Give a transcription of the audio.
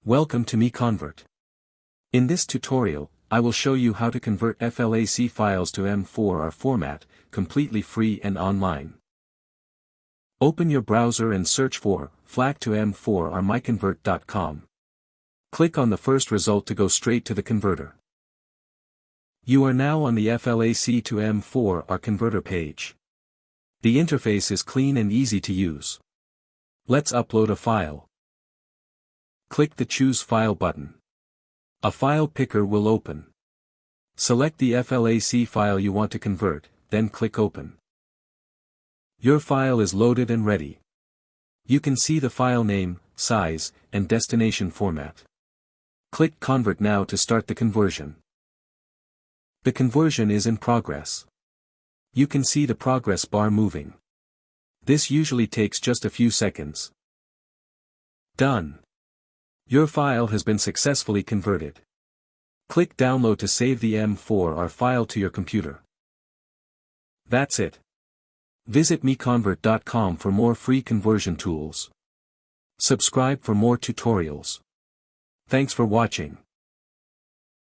Welcome to MiConvert. In this tutorial, I will show you how to convert FLAC files to M4R format, completely free and online. Open your browser and search for FLAC to M4R MiConvert.com. Click on the first result to go straight to the converter. You are now on the FLAC to M4R converter page. The interface is clean and easy to use. Let's upload a file. Click the Choose File button. A file picker will open. Select the FLAC file you want to convert, then click Open. Your file is loaded and ready. You can see the file name, size, and destination format. Click Convert now to start the conversion. The conversion is in progress. You can see the progress bar moving. This usually takes just a few seconds. Done. Your file has been successfully converted. Click Download to save the M4R file to your computer. That's it. Visit MiConvert.com for more free conversion tools. Subscribe for more tutorials. Thanks for watching.